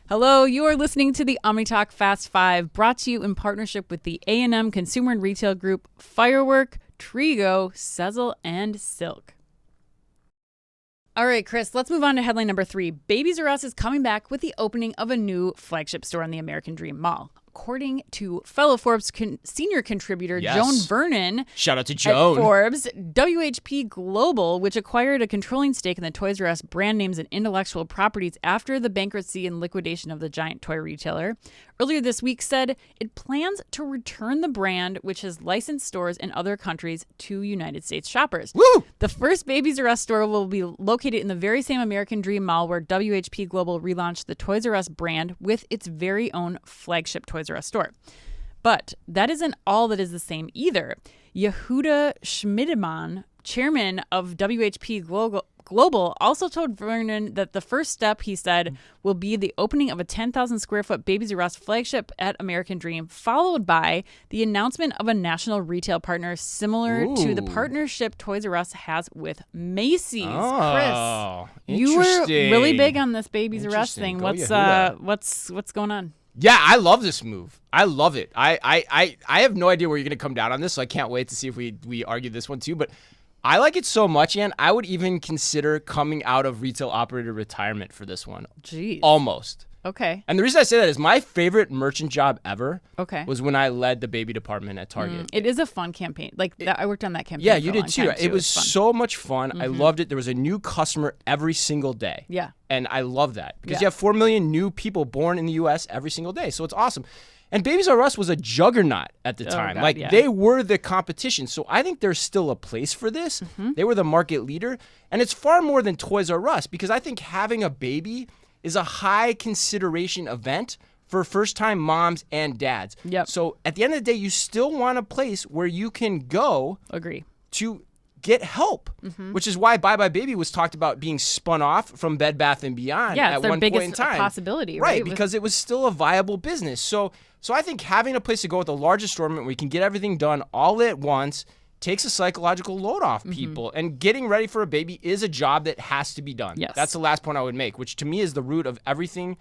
Hello, you are listening to the OmniTalk Fast 5, brought to you in partnership with the A&M Consumer and Retail Group, Firework, Trigo, Sezzle, and Silk. All right, Chris, let's move on to headline number 3. Babies R Us is coming back with the opening of a new flagship store in the American Dream Mall. According to fellow Forbes senior contributor Joan Vernon, shout out to Joan at Forbes, WHP Global, which acquired a controlling stake in the Toys R Us brand names and intellectual properties after the bankruptcy and liquidation of the giant toy retailer, earlier this week said it plans to return the brand, which has licensed stores in other countries, to United States shoppers. Woo! The first Babies R Us store will be located in the very same American Dream Mall where WHP Global relaunched the Toys R Us brand with its very own flagship Toys R Us store. But that isn't all that is the same either. Yehuda Schmiedemann, chairman of WHP Global, also told Vernon that the first step, he said, will be the opening of a 10,000 square foot Babies R Us flagship at American Dream, followed by the announcement of a national retail partner similar to the partnership Toys R Us has with Macy's. Oh, Chris, you were really big on this Babies R Us thing. What's going on? Yeah, I love this move. I love it. I have no idea where you're going to come down on this, so I can't wait to see if we argue this one too. But I like it so much, and I would even consider coming out of retail operator retirement for this one. Jeez. Almost. Okay. And the reason I say that is my favorite merchant job ever was when I led the baby department at Target. It is a fun campaign. I worked on that campaign. Yeah, for you a did long too. time, It was so much fun. I loved it. There was a new customer every single day. Yeah. And I love that because you have 4 million new people born in the U.S. every single day. So it's awesome. And Babies R Us was a juggernaut at the time. They were the competition. So I think there's still a place for this. They were the market leader. And it's far more than Toys R Us because I think having a baby is a high consideration event for first-time moms and dads. Yep. So at the end of the day, you still want a place where you can go to get help, which is why Bye Bye Baby was talked about being spun off from Bed Bath & Beyond at one point in time. Possibility, right? Because it was still a viable business. So I think having a place to go with a large assortment where you can get everything done all at once takes a psychological load off people. And getting ready for a baby is a job that has to be done. Yes. That's the last point I would make, which to me is the root of everything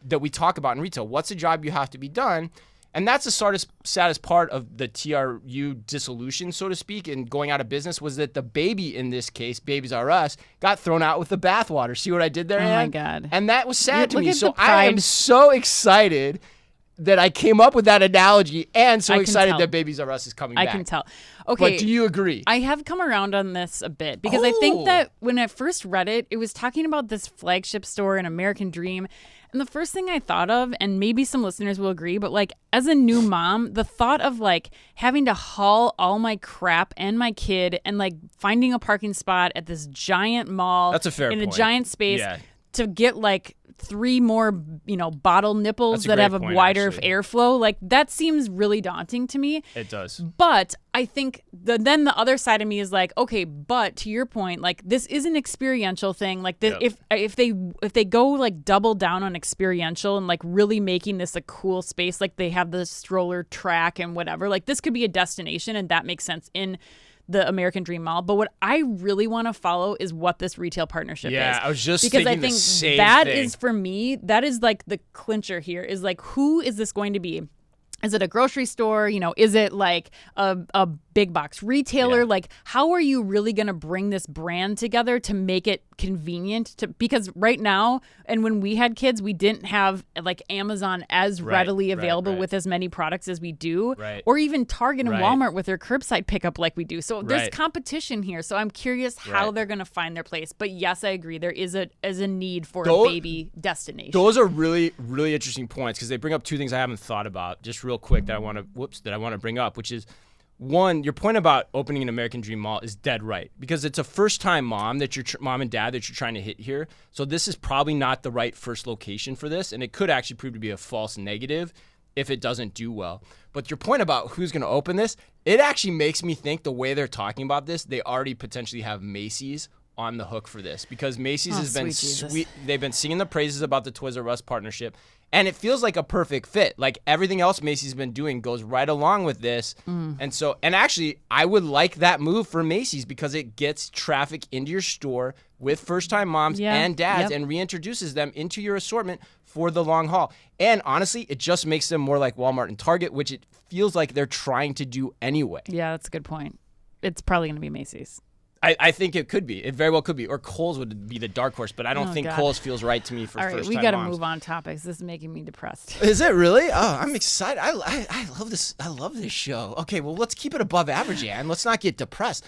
that we talk about in retail. What's a job you have to be done? And that's the saddest part of the TRU dissolution, so to speak, and going out of business was that the baby, in this case, Babies R Us, got thrown out with the bathwater. See what I did there, Oh, Ann? my God. And that was sad to me. So pride. I am so excited that I came up with that analogy and so excited that Babies R Us is coming back. I can tell. Okay. But do you agree? I have come around on this a bit because I think that when I first read it, it was talking about this flagship store in American Dream. And the first thing I thought of, and maybe some listeners will agree, but as a new mom, the thought of having to haul all my crap and my kid and finding a parking spot at this giant mall That's a fair in point. a giant space to get 3 more, bottle nipples that have a wider airflow. That seems really daunting to me. It does. But I think then the other side of me is okay, but to your point, this is an experiential thing. If they go double down on experiential and really making this a cool space, they have the stroller track and whatever, this could be a destination, and that makes sense in the American Dream Mall. But what I really want to follow is what this retail partnership is. Yeah, I was just because thinking I think the same that thing. is, for me, that is the clincher here is who is this going to be? Is it a grocery store? Is it a big box retailer? Yeah. How are you really going to bring this brand together to make it convenient? Because right now, and when we had kids, we didn't have Amazon as readily available with as many products as we do, or even Target and Walmart with their curbside pickup like we do. So there's competition here. So I'm curious how they're going to find their place. But yes, I agree. There is a need for a baby destination. Those are really, really interesting points because they bring up 2 things I haven't thought about just real quick that I want to bring up, which is, one, your point about opening an American Dream Mall is dead right because it's a first-time mom and dad that you're trying to hit here. So this is probably not the right first location for this, and it could actually prove to be a false negative if it doesn't do well. But your point about who's going to open this, it actually makes me think the way they're talking about this, they already potentially have Macy's on the hook for this because Macy's has been sweet. They've been singing the praises about the Toys R Us partnership. And it feels like a perfect fit. Everything else Macy's been doing goes right along with this. And actually, I would like that move for Macy's because it gets traffic into your store with first-time moms and dads and reintroduces them into your assortment for the long haul. And honestly, it just makes them more like Walmart and Target, which it feels like they're trying to do anyway. Yeah, that's a good point. It's probably going to be Macy's. I think it could be. It very well could be. Or Kohl's would be the dark horse, but I don't think Kohl's feels right to me for first-time moms. All right, we got to move on topics. This is making me depressed. Is it really? Oh, I'm excited. I love this. I love this show. Okay, well, let's keep it above average, Ann. Let's not get depressed.